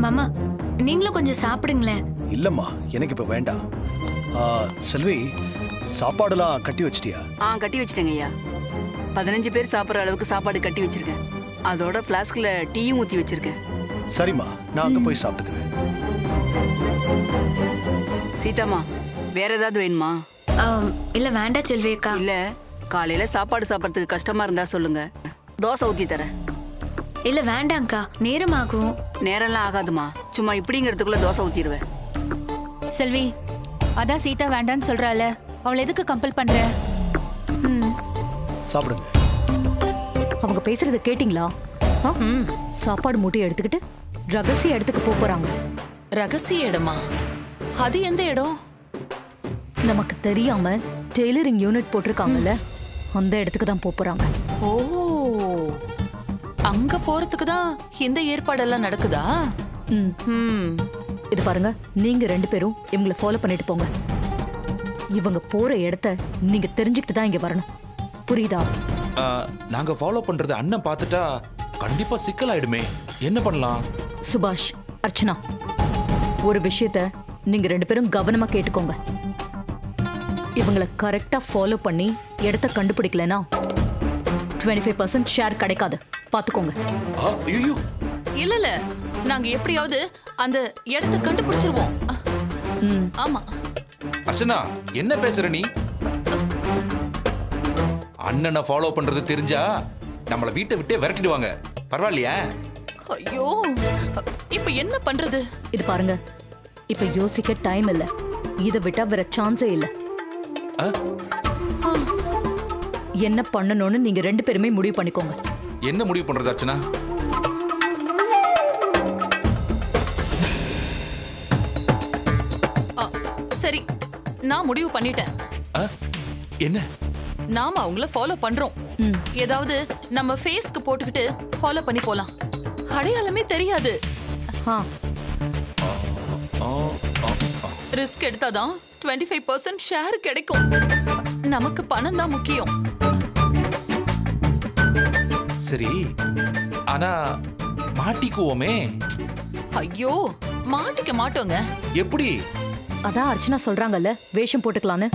மாமா நீங்களும் கொஞ்சம் சாப்பிடுங்களேன். இல்லம்மா, எனக்கு இப்ப வேண்டாம். செல்வி, சாப்பாடுலாம் கட்டி வச்சிட்டியா? கட்டி வச்சிட்டேங்க ஐயா. 15 பேர் சாப்பிட்ற அளவுக்கு சாப்பாடு கட்டி வச்சிருக்கேன். அதோட பிளாஸ்க்ல டீயும் ஊத்தி வச்சிருக்கேன். சரிம்மா, நான் அங்க போய் சாப்பிட்டுக்கிறேன். சீதாமா, வேற ஏதாவது வேணுமா? இல்ல வேண்டாம் செல்வி அக்கா. இல்ல, காலையில சாப்பாடு சாப்பிட்றதுக்கு கஷ்டமா இருந்தா சொல்லுங்க, தோசை ஊத்தி தரேன். இல்ல வேண்டாம்க்கா, நேரம் ஆகும். நேரம்லாம் ஆகாதுமா, சும்மா இப்படிங்கிறதுக்குள்ள தோசை ஊத்திடுவேன். செல்வி, அதான் சீதா வேண்டான்னு சொல்றாள, அவளை எதுக்கு கம்பல் பண்ற? சாப்பிடுங்க. அவங்க பேசுறத கேட்டிங்களா? சாப்பாடு மூட்டையை எடுத்துக்கிட்டு ரகசிய இடத்துக்கு போறாங்க. ரகசிய இடமா? அது எந்த இடம்? நமக்கு தெரியாம டெய்லரிங் யூனிட் போட்டிருக்காங்கல்ல, அந்த இடத்துக்கு தான் போறாங்க. ஓ, அங்க போறதுக்கு தான் இந்த ஏற்பாடெல்லாம் நடக்குதா? இது பாருங்க, நீங்க 2 பேரும் இவங்களை ஃபாலோ பண்ணிட்டு போங்க. இவங்க போற இடத்த நீங்க தெரிஞ்சுக்கிட்டு தான் இங்க வரணும், புரியுதா? நாங்க ஃபாலோ பண்றது அண்ணன் பார்த்துட்டா கண்டிப்பா சிக்கலாயிடுமே, என்ன பண்ணலாம்? சுபாஷ், அர்ச்சனா, ஒரு விஷயத்த நீங்க 2 பேரும் கவனமா கேட்டுக்கோங்க. இவங்களை கரெக்டா ஃபாலோ பண்ணி இடத்த கண்டுபிடிக்கலனா 25% ஷேர் கிடைக்காது, பாத்துக்கோங்க. ஐயோ, இல்ல இல்ல, நாங்க எப்படியாவது அந்த இடத்தை கண்டுபிடிச்சிருவோம். ஆமா. அர்ச்சனா, என்ன பேசுற நீ? அண்ணனை ஃபாலோ பண்றது தெரிஞ்சா நம்மள வீட்டை விட்டே விரட்டிடுவாங்க, பரவாயில்லையா? ஐயோ, இப்ப என்ன பண்றது? இது பாருங்க, இப்ப யோசிக்க டைம் இல்ல, இதை விட்டா வேற சான்ஸே இல்ல. என்ன பண்ணணும்னு நீங்க 2 பேருமே முடிவு பண்ணிக்கோங்க. என்ன முடிவு பண்றது அர்ச்சனா? சரி, நான் முடிவு பண்ணிட்டேன். என்ன? நாம அவங்கள ஃபாலோ பண்றோம். ஏதாவது நம்ம ஃபேஸ்க்கு போட்டுக்கிட்டு ஃபாலோ பண்ணி போலாம். அடையாளமே தெரியாது. ரிஸ்க் எடுத்தாதான் 25% ஷேர் கிடைக்கும். நமக்கு பணம் தான் முக்கியம். சரி, ஆனா மாட்டிக்குவோமே. ஐயோ, மாட்டிக்க மாட்டோங்க. எப்படி? அதான் அர்ச்சனா சொல்றாங்கல்ல, வேஷம் போட்டுக்கலான்னு.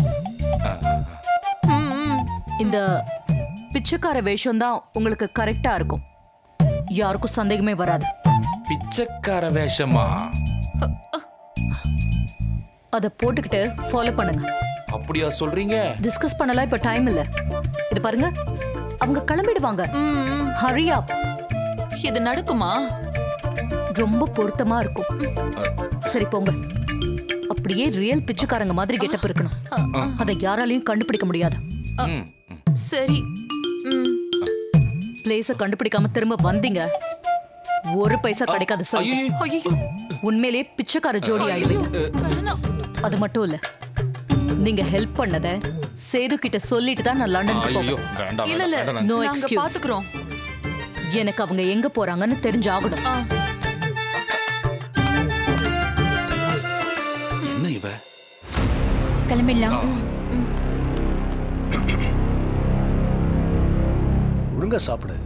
இந்த பிச்சைக்கார வேஷம் தான் உங்களுக்கு கரெக்டா இருக்கும், யாருக்கும் சந்தேகமே வராது. பிச்சைக்கார வேஷமா? அத போட்டுக்கிட்டு ஃபாலோ பண்ணுங்க. அப்படியா சொல்றீங்க? டிஸ்கஸ் பண்ணலாம், இப்ப டைம் இல்ல. இது பாருங்க, அவங்க கிளம்பிடுவாங்க. ஹரி அப். இது நடக்குமா? ரொம்ப பொருத்தமா இருக்கும். சரி போங்க. அப்படியே ரியல் பிச்சைக்காரங்க மாதிரி கெட்டப் இருக்கணும், அதை யாராலையும் கண்டுபிடிக்க முடியாது. சரி. பிளேஸ கண்டுபிடிக்காம திரும்ப வந்தீங்க, 1 பைசா கிடைக்காது. உண்மையிலேயே பிச்சைக்கார ஜோடி ஆயிடுவீங்க. அது மட்டும் இல்ல, நீங்க ஹெல்ப் பண்ணத சேது கிட்ட சொல்லிட்டு தான் நான் லண்டனுக்கு போறேன். இல்ல இல்ல, நோ நாங்க எக்ஸ்கியூஸ். பாத்துக்கிறோம். எனக்கு அவங்க எங்க போறாங்கன்னு தெரிஞ்சாகணும். என்ன இவ? கிளம்பிடலாம். ஒழுங்கா சாப்பிடு.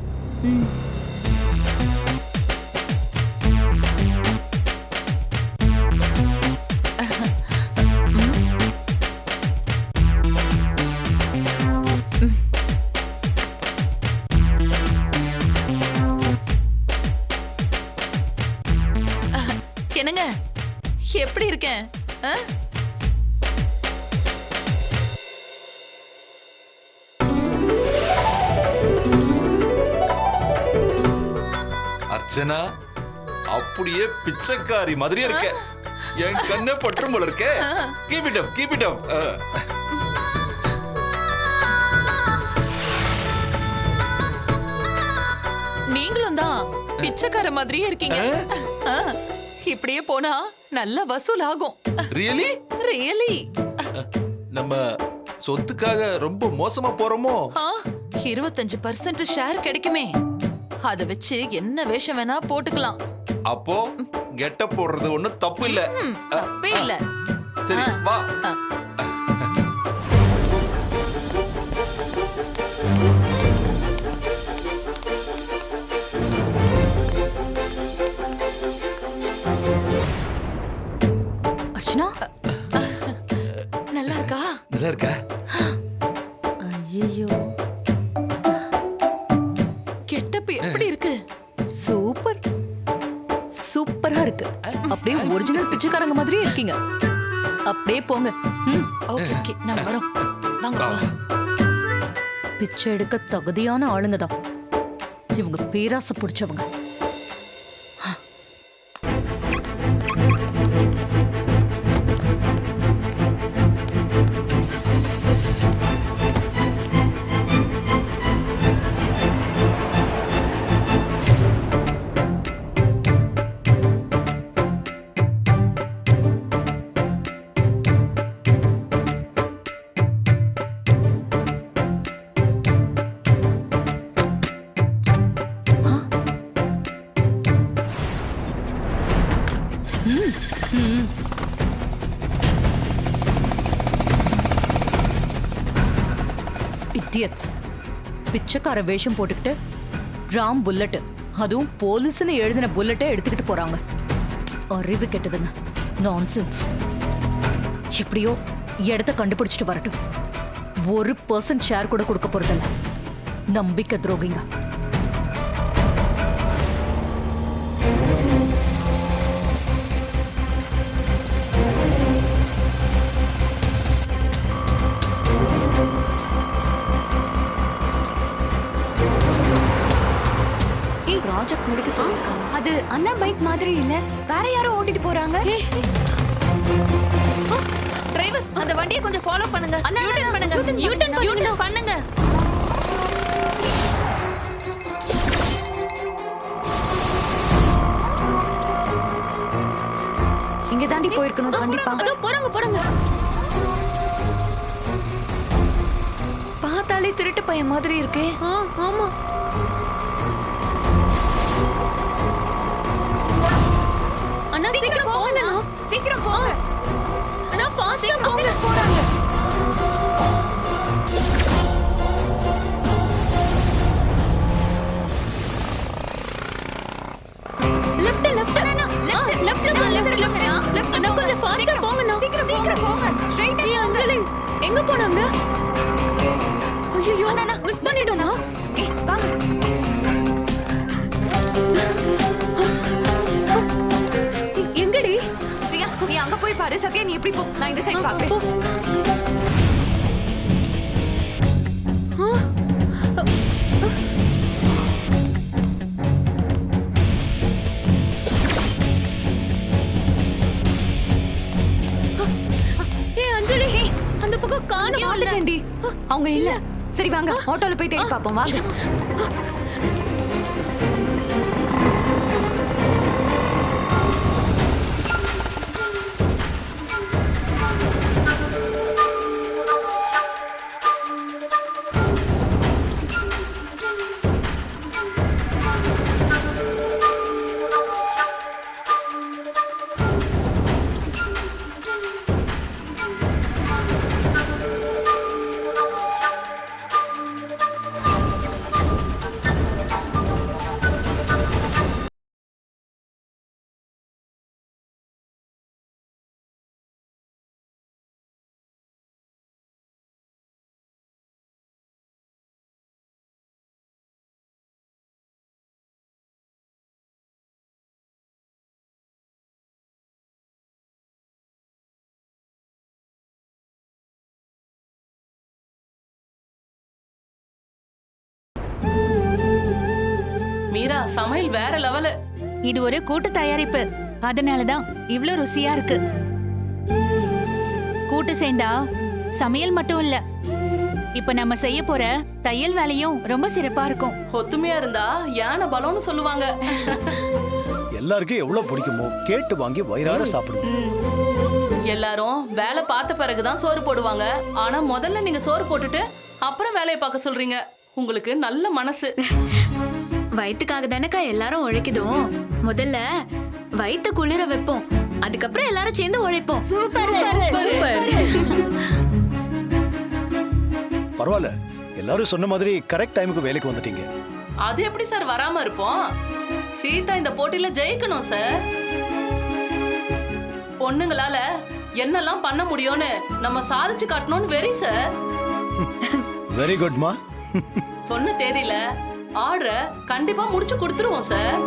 என்னங்க, எப்படி இருக்கேன்? அர்ச்சனா, அப்படியே பிச்சைக்காரி மாதிரியே இருக்க. என் கண்ணே பற்றும் போல இருக்க. Keep it up, keep it up. நீங்களும் தான் பிச்சைக்கார மாதிரியே இருக்கீங்க. இப்படியே போனா நல்ல வசூல் ஆகும். ரியலி? ரியலி. நம்ம சொத்துக்காக ரொம்ப மோசமா போறோமோ? 25% ஷேர் கிடைக்குமே, அத வச்சு என்ன வேஷம் வேணா போட்டுக்கலாம். அப்போ கெட்ட போடுறது ஒண்ணும் தப்பு இல்ல. தப்பே இல்ல. சரி வா. சூப் எப்படி இருக்கு? சூப்பர் சூப்பரா இருக்கு. அப்படியே ஒரிஜினல் பிச்சைக்காரங்க மாதிரியே இருக்கீங்க. அப்படியே போங்க. ஓகே ஓகே நம்ம வரோம். வாங்க போலாம். பிச்சை எடுக்க தகுதியான ஆளுங்க தான் இவங்க. பேராசை பிடிச்சவங்க. Idiots. பிச்சைக்கார வேஷம் போட்டுக்கிட்டு ராம் புல்லட், அதுவும் போலீஸ்னு எழுதின புல்லட்டை எடுத்துக்கிட்டு போறாங்க. அறிவு கெட்டதுங்க. நான்சென்ஸ். எப்படியோ இடத்த கண்டுபிடிச்சிட்டு வரட்டும். 1% ஷேர் கூட கொடுக்க போறதில்ல. நம்பிக்கை துரோகிங்க. ப்ராஜெக்ட் முடிக்க சொல்லிருக்காங்க. அது அண்ணா பைக் மாதிரி இல்ல, வேற யாரோ ஓட்டிட்டு போறாங்க. டிரைவர், அந்த வண்டியை கொஞ்சம் ஃபாலோ பண்ணுங்க. யூ-டர்ன் பண்ணுங்க. யூ-டர்ன் பண்ணுங்க. இங்க தாண்டி போயிருக்கணும் கண்டிப்பா. அதோ போறாங்க. பார்த்தாலே திருட்டு பையன் மாதிரி இருக்கே. ஆமா. அண்ணா சீக்கிரம் போங்க. சீக்கிரம் போங்க. அண்ணா ஃபாஸ்டா போங்க. போறாங்க. லெஃப்ட் அண்ணா. லெஃப்ட் அண்ணா கொஞ்சம் ஃபாஸ்டா போங்க. சீக்கிரம் போங்க. ஸ்ட்ரைட்டா. அஞ்சலி எங்க போனாங்க? ஐயோ அண்ணா மிஸ் பண்ணிட்டோனா? வாங்க. எங்கடி? பிரியா, நீ அங்க போய் பாரு. சத்யா, நீ எப்படி போ, நான் இந்த சைடு பாப்பேன். அஞ்சலி, அந்த பக்கம் காணோம். பார்த்துட்டேன்டி. அவங்க இல்ல. சரி வாங்க, ஆட்டோல போய் தேடி பாப்போம். வாங்க. மீரா, சமையல் வேற லெவல். இது ஒரு கூட்டு தயாரிப்பு, அதனாலதான் இவ்ளோ ருசியா இருக்கு. கூட்டு சேர்ந்தா சமையல் மட்டும் இல்ல, இப்ப நம்ம செய்ய போற தையல் வேலையும் ரொம்ப சிறப்பா இருக்கும். ஒத்துமையா இருந்தா யானை பலம்னு சொல்லுவாங்க. எல்லாருக்கும் எவ்வளவு பிடிக்குமோ கேட்டு வாங்கி வயிறார சாப்பிடுங்க. எல்லாரும் வேலை பார்த்த பிறகுதான் சோறு போடுவாங்க. ஆனா முதல்ல நீங்க சோறு போட்டுட்டு அப்புறம் வேலையை பார்க்க சொல்றீங்க. உங்களுக்கு நல்ல மனசு. வயிற்றுக்காக தானக்கா எல்லாரும் உழைக்குதோம். முதல்ல வயிற்று குளிர வைப்போம், அதுக்கப்புறம் எல்லாரும் சேர்ந்து உழைப்போம். பரவாயில்ல, எல்லாரும் சொன்ன மாதிரி கரெக்ட் டைமுக்கு வேலைக்கு வந்துட்டீங்க. அது எப்படி சார் வராம இருப்போம்? சீதா இந்த போட்டியில ஜெயிக்கணும் சார். பொண்ணுங்களால என்னெல்லாம் பண்ண முடியும்னு நம்ம சாதிச்சு காட்டணும்னு வெறி சார். வெரி குட்மா. சொன்ன தேதியில ஆர்டரை கண்டிப்பா முடிச்சு கொடுத்துருவோம் சார்.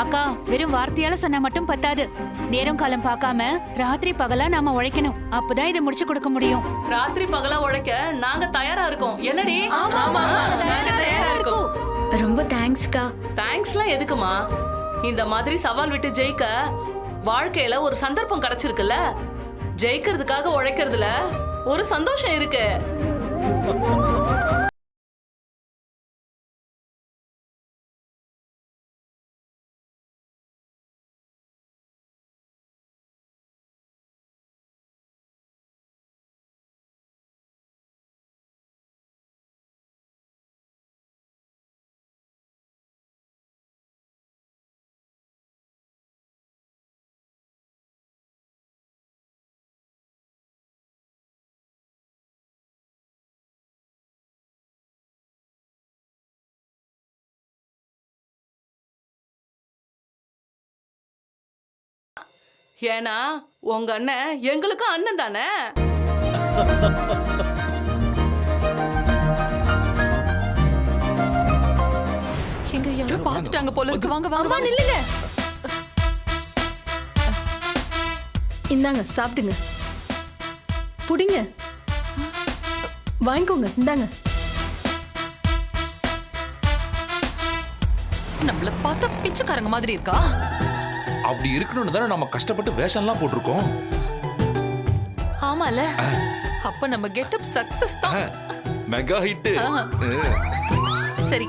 அக்கா வெறும் வார்த்தையால சொன்னா மட்டும் பத்தாது. நேரம் காலம் பார்க்காம ராத்திரி பகலா நாம உழைக்கணும். அப்பதான் இதை முடிச்சு கொடுக்க முடியும். ராத்திரி பகலா உழைக்க நாங்க தயாரா இருக்கோம். என்னடி? ரொம்ப தேங்க்ஸ்க்கா. தேங்க்ஸ்லாம் எதுக்குமா? இந்த மாதிரி சவால் விட்டு ஜெயிக்க வாழ்க்கையில ஒரு சந்தர்ப்பம் கிடைச்சிருக்குல்ல. ஜெயிக்கிறதுக்காக உழைக்கிறதுல ஒரு சந்தோஷம் இருக்கு. ஏன்னா உங்க அண்ணன் எங்களுக்கும் அண்ணன் தானே. எங்க யாரோ பாத்துட்டாங்க போல இருக்கு. வாங்க வாங்க வாங்க. நில்லுங்க. இந்தாங்க சாப்பிடுங்க. புடிங்க. வாங்கிக்கோங்க. இந்தாங்க. நம்மள பார்த்தா பிச்சைக்காரங்க மாதிரி இருக்கா? அப்படி இருக்கணும்னு தானே நம்ம கஷ்டப்பட்டு வேஷம்லாம் போட்டிருக்கோம். ஆமால. அப்ப நம்ம கெட்டப் சக்சஸ் தான். Mega hit. சரி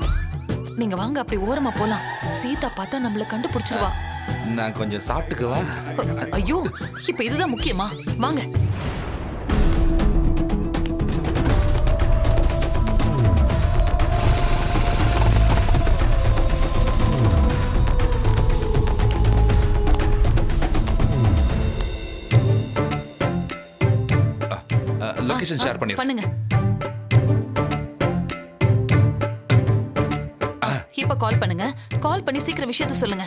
நீங்க வாங்க அப்படி ஓரமா போலாம். சீதா பார்த்தா நம்மள கண்டுபிடிச்சிருவா. நான் கொஞ்சம் சாப்பிட்டுக்கவா? ஐயோ இப்ப இதுதான் முக்கியமா? வாங்க. லொகேஷன் ஷேர் பண்ணிரு. பண்ணுங்க. இப்ப கால் பண்ணுங்க. கால் பண்ணி சீக்கிரம் விஷயத்தை சொல்லுங்க.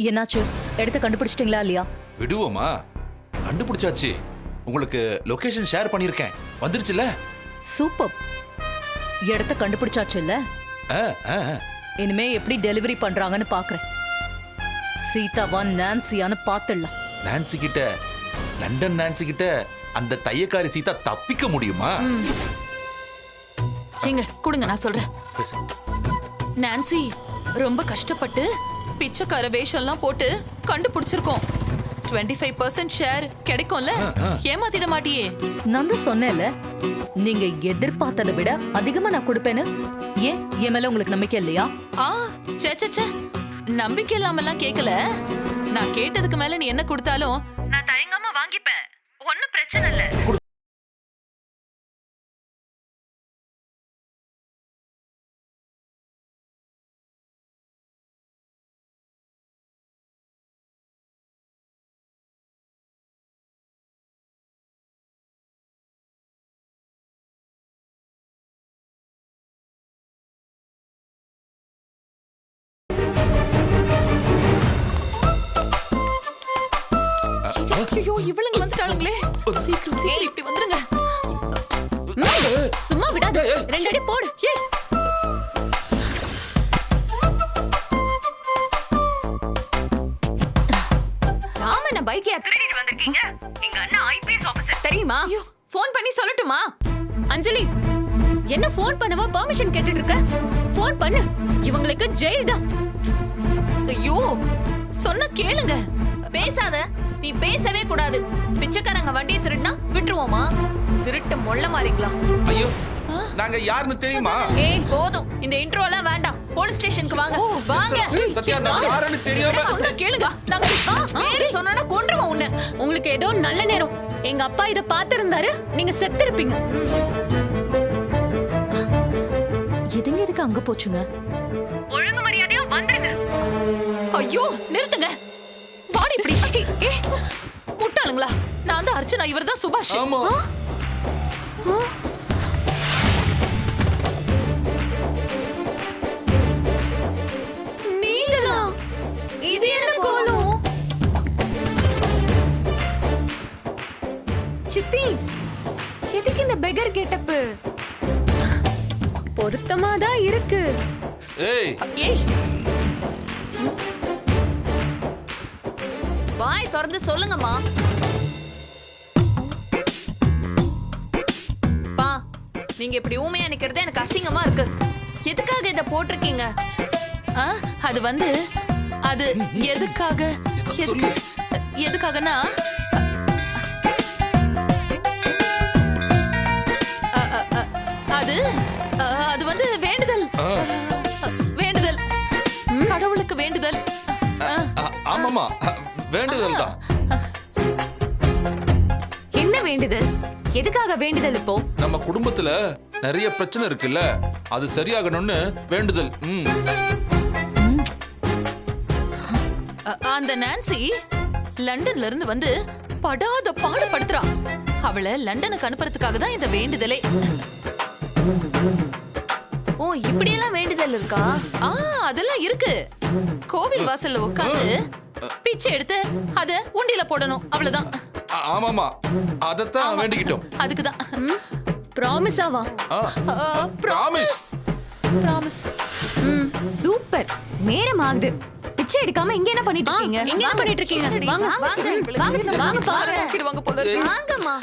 என்னாச்சு? இடத்த கண்டுபிடிச்சிட்டீங்களா இல்லையா? விடுவோமா? கண்டுபிடிச்சாச்சு. உங்களுக்கு லொகேஷன் ஷேர் பண்ணிருக்கேன். வந்துருச்சுல? சூப்பர். இடத்த கண்டுபிடிச்சாச்சு இல்ல? இனிமே எப்படி டெலிவரி பண்றாங்கன்னு பாக்குறேன். சீதாவா நான்சியான்னு பாத்துடலாம். நான்சி கிட்ட, லண்டன் நான்சி கிட்ட அந்த தையக்காரி சீதா தப்பிக்க முடியுமா? ஏங்க கொடுங்க நான் சொல்றேன். பேசு. நான்சி ரொம்ப கஷ்டப்பட்டு பிச்சைக்கார வேஷம்லாம் போட்டு கண்டுபிடிச்சிருக்கோம். 25% ஷேர் கிடைக்கும்ல? ஏமாத்திட மாட்டியே? நான் தான் சொன்னேன்ல, நீங்க எதிர்பார்த்ததை விட அதிகமா நான் கொடுப்பேன்னு. ஏன் என் மேல உங்களுக்கு நம்பிக்கை இல்லையா? சே நம்பிக்கை இல்லாமலாம் கேட்கல. நான் கேட்டதுக்கு மேல நீ என்ன கொடுத்தாலும் நான் தயங்காம வாங்கிப்பேன். ஒன்னும் பிரச்சனை இல்ல. ஐயோ இவளுங்க வந்துட்டாளுங்களே. சீக்கிரம் இப்படி வந்துருங்க. சும்மா விடாத. 2 அடி போடு. ராமன பைக்கை திருடிட்டு வந்திருக்கீங்க. எங்க அண்ணா ஐபிஎஸ் ஆபீசர் தெரியுமா? ஃபோன் பண்ணி சொல்லட்டுமா? அஞ்சலி, என்ன ஃபோன் பண்ணவா பெர்மிஷன் கேட்டுட்டு இருக்க? ஃபோன் பண்ணு. இவங்களுக்கு ஜெயில் தான். ஐயோ சொன்ன கேளுங்க. பேசாத. நீ பேசவே கூடாது. பிச்சைக்காரங்க வண்டியை திருடினா விட்டுருவோமா? திருட்டு மொள்ள மாறிக்கலாம். ஐயோ நாங்க யாருன்னு தெரியுமா? ஏய் போதும். இந்த இன்ட்ரோ எல்லாம் வேண்டாம். போலீஸ் ஸ்டேஷனுக்கு வாங்க. வாங்க. சத்யா நான் யாருன்னு தெரியாம சொன்ன கேளுங்க. நாங்க பேரு சொன்னா கொன்றுவோம் உன்னை. உங்களுக்கு ஏதோ நல்ல நேரம். எங்க அப்பா இத பாத்திருந்தாரு, நீங்க செத்திருப்பீங்க. எதுங்க எதுக்கு அங்க போச்சுங்க? ஒழுங்கு மரியாதையா வந்துருங்க. ஐயோ நிறுத்துங்க. வாடி இப்படி. முட்டாளுங்களா? நான் தான் அர்ச்சனா, இவர்தான் சுபாஷ். ஆமா. நீங்களா? இது என்ன கோலம்? டைகர் கெட்டப்பு பொருத்தமா தான் இருக்கு. ஏய் ஏய் வாய் திறந்து சொல்லுங்கம்மா. பா, நீங்க இப்படி ஊமையா நிக்கிறது எனக்கு அசிங்கமா இருக்கு. எதுக்காக இத போட்டிருக்கீங்க? அது வந்து அது எதுக்காக எதுக்காகனா அது அது வந்து வேண்டுதல் வேண்டுதல் கடவுளுக்கு வேண்டுதல். ஆமாமா வேண்டுதல் தான். என்ன வேண்டுதல்? எதுக்காக வேண்டுதல் இப்போ? நம்ம குடும்பத்துல நிறைய பிரச்சனை இருக்குல்ல, அது சரியாகணும்னு வேண்டுதல். அந்த நான்சி லண்டன்ல இருந்து வந்து படாத பாடுபடுத்துறா. அவளை லண்டனுக்கு அனுப்புறதுக்காக தான் இந்த வேண்டுதலே. ஓ, இப்படி எல்லாம் வேண்டுதல் இருக்கா? அதெல்லாம் இருக்கு. கோவில் வாசல்ல உட்கார்ந்து பிச்சை எடுத்து அத உண்டியில போடணும், அவ்வளவுதான். ஆமாமா அதத்தான் வேண்டிக்கிட்டோம். அதுக்குதான். ப்ராமிஸாவா? Promise promise. சூப்பர். நேரம் ஆகுது. பிச்சை எடுக்காம இங்க என்ன பண்ணிட்டு இருக்கீங்க? இங்க என்ன பண்ணிட்டு இருக்கீங்க? வாங்க வாங்க பாருங்க. வாங்க போல இருக்கு. வாங்கம்மா.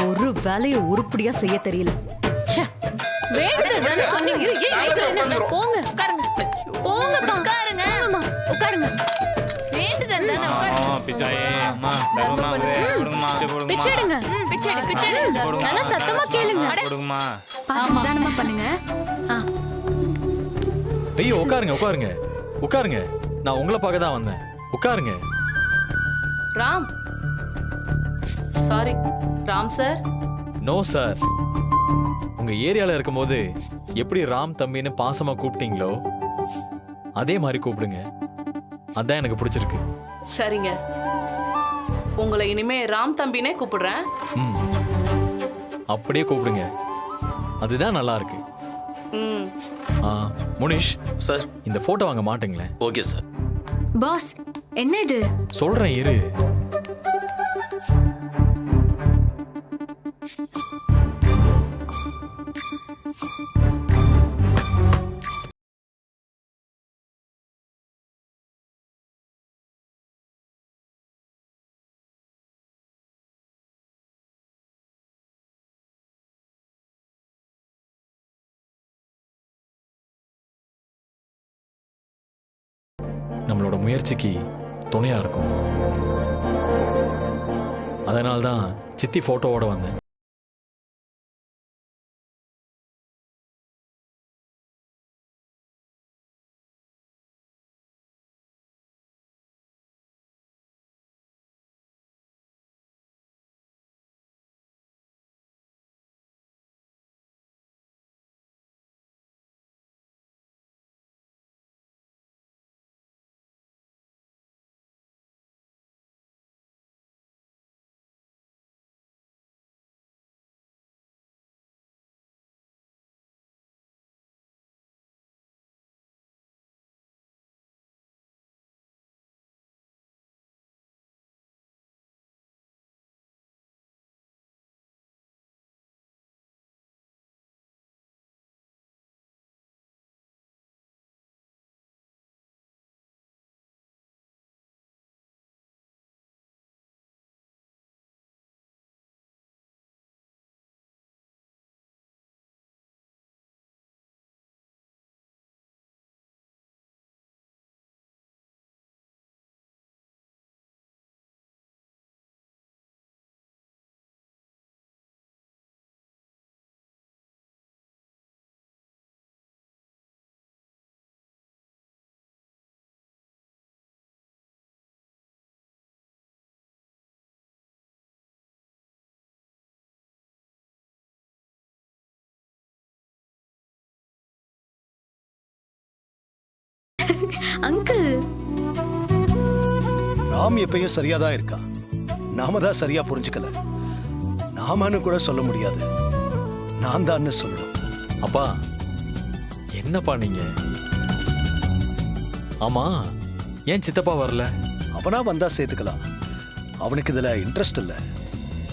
ஒரு வேலையை உருப்படியா செய்ய தெரியல. ச்சே. வேண்டுதல் தானே சொன்னீங்க. போங்க உட்காருங்க. போங்க உட்காருங்க. உட்காருங்க. வேண்டுதல் தானே உட்காருங்க. பிச்சை எடுங்க. பிச்சை எடுங்க. நல்லா சத்தமா கேளுங்க. ஆமா தானமா பண்ணுங்க. ஐயோ உட்காருங்க உட்காருங்க உட்காருங்க. நான் உங்களை பார்க்க தான் வந்தேன். உட்காருங்க. Ram, sorry Ram sir. No sir. உங்க ஏரியால இருக்கும்போது எப்படி ராம் தம்பின்னு பாசமா கூப்பிட்டீங்களோ அதே மாதிரி கூப்பிடுங்க. அதான் எனக்கு பிடிச்சிருக்கு. சரிங்க, உங்களை இனிமே ராம் தம்பினே கூப்பிடுறேன். அப்படியே கூப்பிடுங்க, அதுதான் நல்லா இருக்கு. முனிஷ் சார், இந்த போட்டோ வாங்க மாட்டீங்களேன்? Okay sir. பாஸ், என்ன இது? சொல்றேன் இரு. நம்மளோட முயற்சிக்கு துணையா இருக்கும். அதனால்தான் சித்தி போட்டோவோட வந்தேன். அங்கிள், ராம் எப்பயும் சரியா தான் இருக்கா. நாம தான் சரியா புரிஞ்சுக்கல. நாமன்னு கூட சொல்ல முடியாது, நான் தான் சொல்லணும். அப்பா என்னப்பா நீங்க? ஆமா, ஏன் சித்தப்பா வரல? அவனா வந்தா சேர்த்துக்கலாம். அவனுக்கு இதுல இன்ட்ரெஸ்ட் இல்ல.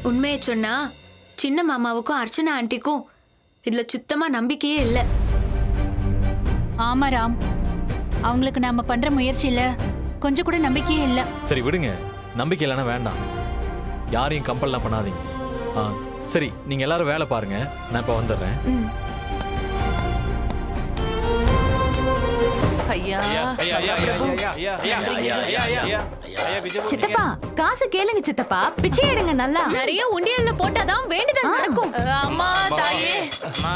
உண்மையை சொன்னா சின்ன மாமாவுக்கும் அர்ச்சனா ஆண்டிக்கும் இதுல சுத்தமா நம்பிக்கையே இல்ல. ஆமா ராம், அவங்களுக்கு நாம பண்ற முயற்சியில கொஞ்சம் கூட நம்பிக்கையே இல்ல. சரி விடுங்க, நம்பிக்கை இல்லைன்னா வேண்டாம். யாரையும் கம்பல்லாம் பண்ணாதீங்க. சரி, நீங்க எல்லாரும் வேலை பாருங்க, நான் இப்ப வந்துடுறேன். ஐயா சித்தப்பா காசு கேளுங்க சித்தப்பா, பிச்சை எடுங்க நல்லா. நிறைய உண்டியல்ல போட்டாதான் வேண்டுதல் நடக்கும். அம்மா தாயே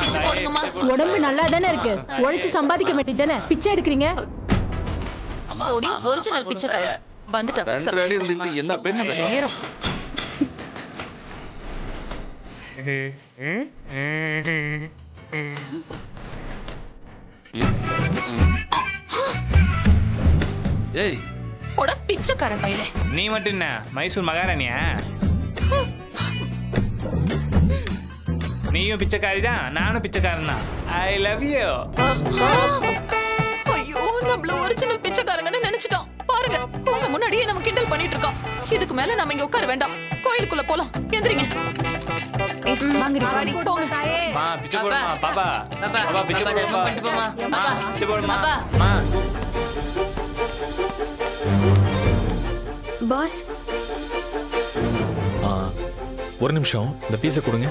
பிச்சை போடுங்கம்மா. உடம்பு நல்லா தானே இருக்கு, உழைச்சு சம்பாதிக்க வேண்டியதானே பிச்சை எடுக்கிறீங்க? ஒரிஜினல் பிச்சைக்கார வந்துட்டா. என்ன பேச்சு? ஏய் போட பிச்சைக்கார பையலே. நீ மட்டும் என்ன மைசூர் மகாராணியா? நீயும் பிச்சைக்காரி தான், நானும் பிச்சைக்காரன் தான். I love you. ஐயோ, நம்மள ஒரிஜினல் பிச்சைக்காரங்கன்னு நினைச்சிட்டோம். பாருங்க, உங்க முன்னாடியே நம்ம கிண்டல் பண்ணிட்டு இருக்கோம். இதுக்கு மேல நம்ம இங்க உட்கார வேண்டாம், கோயிலுக்குள்ள போலாம். எந்திரிங்க. போங்க. மா பிச்சை போடுமா பாப்பா. பாப்பா பிச்சை போடுமா. மா பிச்சை போடுமா. மா பாஸ், ஒரு நிமிஷம், இந்த பீஸை கொடுங்க.